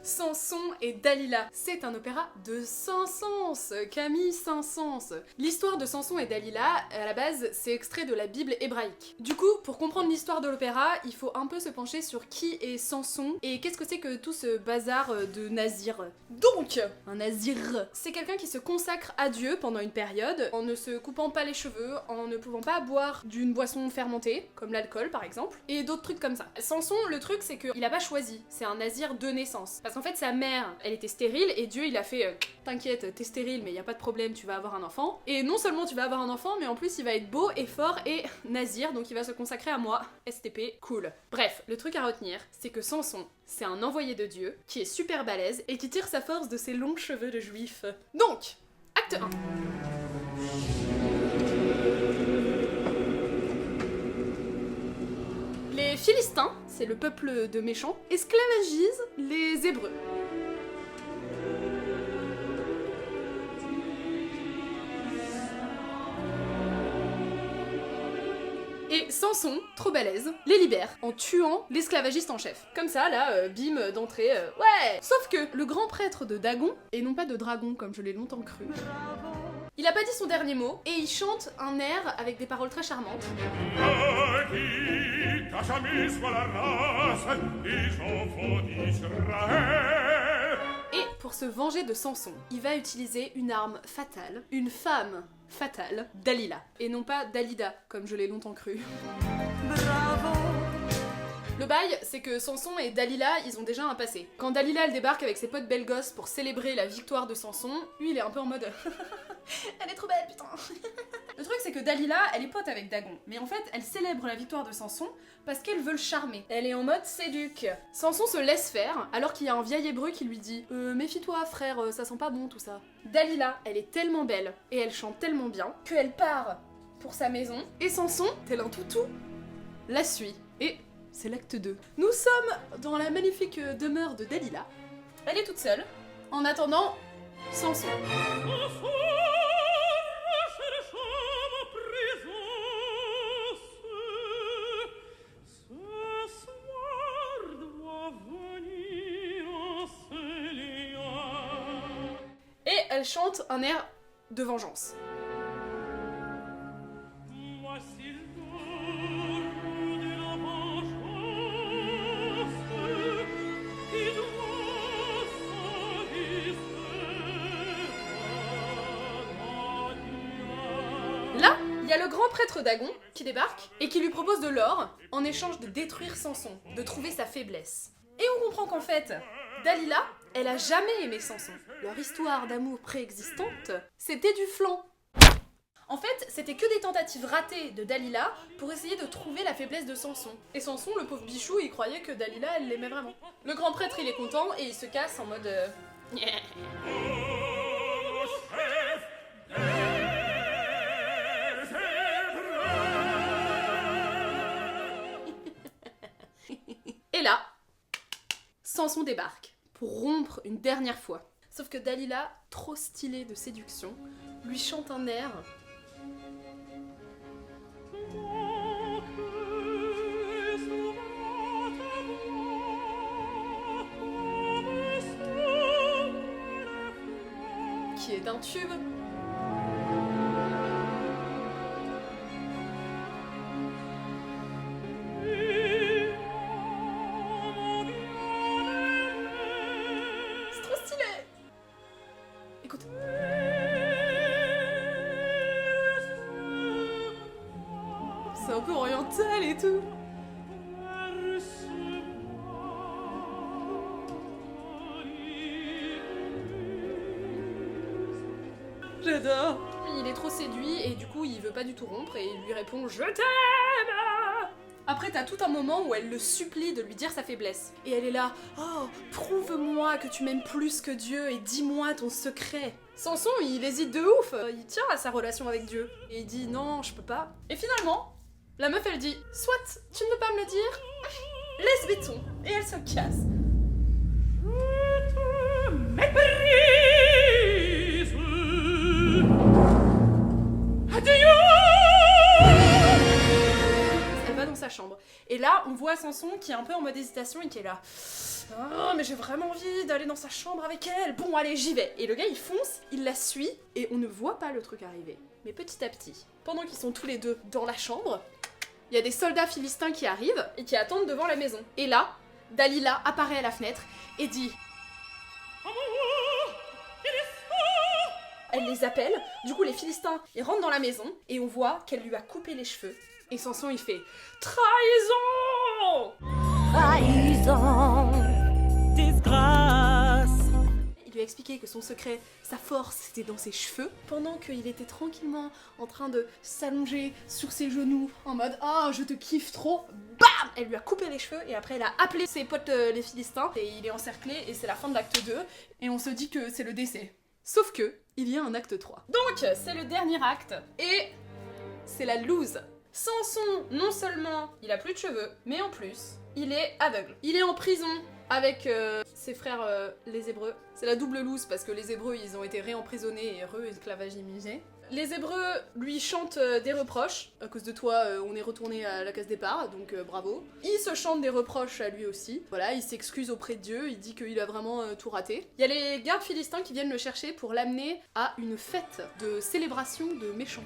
Samson et Dalila. C'est un opéra de Saint-Saëns, Camille Saint-Saëns. L'histoire de Samson et Dalila, à la base, c'est extrait de la Bible hébraïque. Du coup, pour comprendre l'histoire de l'opéra, il faut un peu se pencher sur qui est Samson et qu'est-ce que c'est que tout ce bazar de nazir. Donc, un nazir, c'est quelqu'un qui se consacre à Dieu pendant une période, en ne se coupant pas les cheveux, en ne pouvant pas boire d'une boisson fermentée, comme l'alcool par exemple, et d'autres trucs comme ça. Samson, le truc c'est qu'il a pas choisi, c'est un nazir de naissance. Parce qu'en fait sa mère, elle était stérile et Dieu il a fait t'inquiète, t'es stérile mais y a pas de problème, tu vas avoir un enfant. Et non seulement tu vas avoir un enfant, mais en plus il va être beau et fort et nazir, donc il va se consacrer à moi. STP, cool. Bref, le truc à retenir, c'est que Samson, c'est un envoyé de Dieu, qui est super balèze et qui tire sa force de ses longs cheveux de juif. Donc, acte 1. Les Philistins, c'est le peuple de méchants, esclavagisent les Hébreux. Et Samson, trop balèze, les libère en tuant l'esclavagiste en chef. Comme ça, là, bim, d'entrée, ouais. Sauf que le grand prêtre de Dagon, et non pas de dragon comme je l'ai longtemps cru, il a pas dit son dernier mot, et il chante un air avec des paroles très charmantes. Et pour se venger de Samson, il va utiliser une arme fatale, une femme fatale, Dalila, et non pas Dalida, comme je l'ai longtemps cru. Bravo. Le bail, c'est que Samson et Dalila, ils ont déjà un passé. Quand Dalila, elle débarque avec ses potes belles gosses pour célébrer la victoire de Samson, lui, il est un peu en mode elle est trop belle, putain. Le truc, c'est que Dalila, elle est pote avec Dagon, mais en fait, elle célèbre la victoire de Samson parce qu'elle veut le charmer. Elle est en mode séduque. Samson se laisse faire, alors qu'il y a un vieil hébreu qui lui dit méfie-toi, frère, ça sent pas bon tout ça. Dalila, elle est tellement belle, et elle chante tellement bien, qu'elle part pour sa maison, et Samson, tel un toutou, la suit. Et c'est l'acte 2. Nous sommes dans la magnifique demeure de Dalila. Elle est toute seule, en attendant Samson. Et elle chante un air de vengeance. Là, il y a le grand prêtre Dagon qui débarque et qui lui propose de l'or en échange de détruire Samson, de trouver sa faiblesse. Et on comprend qu'en fait, Dalila, elle a jamais aimé Samson. Leur histoire d'amour préexistante, c'était du flan. En fait, c'était que des tentatives ratées de Dalila pour essayer de trouver la faiblesse de Samson. Et Samson, le pauvre bichou, il croyait que Dalila, elle l'aimait vraiment. Le grand prêtre, il est content et il se casse en mode Et là, Samson débarque pour rompre une dernière fois. Sauf que Dalila, trop stylée de séduction, lui chante un air qui est d'un tube. Écoute. C'est un peu oriental et tout. J'adore. Il est trop séduit et du coup il veut pas du tout rompre et il lui répond je t'aime. Après t'as tout un moment où elle le supplie de lui dire sa faiblesse. Et elle est là, oh, prouve-moi que tu m'aimes plus que Dieu et dis-moi ton secret. Samson, il hésite de ouf, il tient à sa relation avec Dieu. Et il dit non, je peux pas. Et finalement, la meuf elle dit, soit tu ne veux pas me le dire, laisse béton. Et elle se casse. Je te méprise. Adieu. Elle va dans sa sa chambre. Et là, on voit Samson qui est un peu en mode hésitation et qui est là. Oh, mais j'ai vraiment envie d'aller dans sa chambre avec elle. Bon, allez, j'y vais. Et le gars, il fonce, il la suit, et on ne voit pas le truc arriver. Mais petit à petit, pendant qu'ils sont tous les deux dans la chambre, il y a des soldats philistins qui arrivent et qui attendent devant la maison. Et là, Dalila apparaît à la fenêtre et dit... Elle les appelle, du coup les Philistins, ils rentrent dans la maison, et on voit qu'elle lui a coupé les cheveux. Et Samson, il fait « Trahison !» Trahison, disgrâce. Il lui a expliqué que son secret, sa force, c'était dans ses cheveux, pendant qu'il était tranquillement en train de s'allonger sur ses genoux, en mode « Ah, je te kiffe trop !» Bam ! Elle lui a coupé les cheveux, et après elle a appelé ses potes les Philistins, et il est encerclé, et c'est la fin de l'acte 2, et on se dit que c'est le décès. Sauf que, il y a un acte 3. Donc, c'est le dernier acte, et c'est la loose. Samson, non seulement il a plus de cheveux, mais en plus, il est aveugle. Il est en prison avec ses frères les Hébreux. C'est la double loose parce que les Hébreux, ils ont été réemprisonnés et re-esclavagisés. Les Hébreux lui chantent des reproches. À cause de toi, on est retourné à la case départ, donc bravo. Il se chante des reproches à lui aussi. Voilà, il s'excuse auprès de Dieu, il dit qu'il a vraiment tout raté. Il y a les gardes philistins qui viennent le chercher pour l'amener à une fête de célébration de méchants.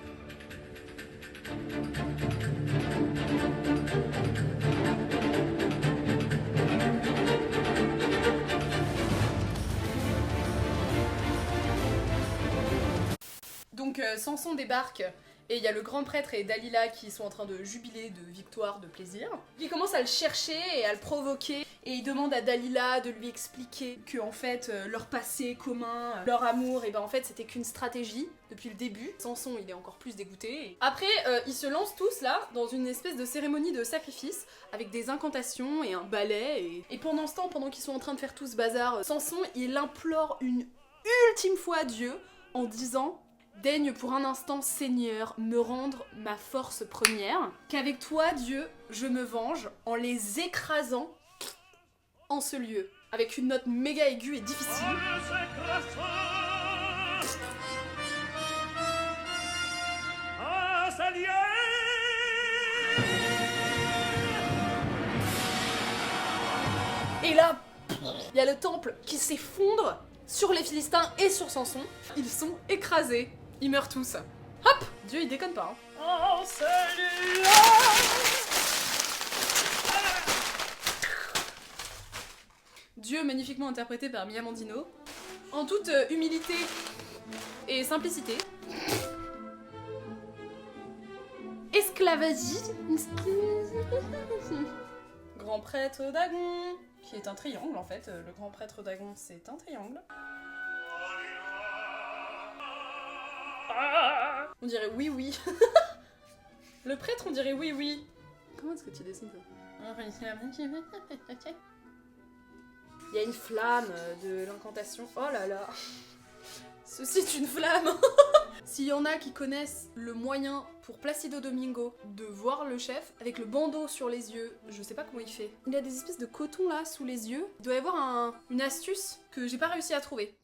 Donc Samson débarque et il y a le grand prêtre et Dalila qui sont en train de jubiler de victoire, de plaisir. Il commence à le chercher et à le provoquer et il demande à Dalila de lui expliquer que en fait leur passé commun, leur amour, et ben en fait c'était qu'une stratégie depuis le début. Samson il est encore plus dégoûté. Après ils se lancent tous là dans une espèce de cérémonie de sacrifice avec des incantations et un balai et pendant ce temps, pendant qu'ils sont en train de faire tout ce bazar, Samson il implore une ultime fois Dieu en disant: daigne pour un instant, Seigneur, me rendre ma force première, qu'avec toi, Dieu, je me venge en les écrasant en ce lieu. Avec une note méga aiguë et difficile. Et là, il y a le temple qui s'effondre sur les Philistins et sur Samson. Ils sont écrasés. Ils meurent tous. Hop! Dieu il déconne pas. Hein. Oh, salut! Dieu magnifiquement interprété par Mia Mandino. En toute humilité et simplicité. Esclavagie. Grand prêtre Dagon. Qui est un triangle en fait. Le grand prêtre Dagon c'est un triangle. On dirait oui oui. Le prêtre on dirait oui oui. Comment est-ce que tu dessines ça? Il y a une flamme de l'incantation. Oh là là. Ceci est une flamme. S'il y en a qui connaissent le moyen pour Placido Domingo de voir le chef avec le bandeau sur les yeux, je sais pas comment il fait. Il a des espèces de coton là sous les yeux. Il doit y avoir une astuce que j'ai pas réussi à trouver.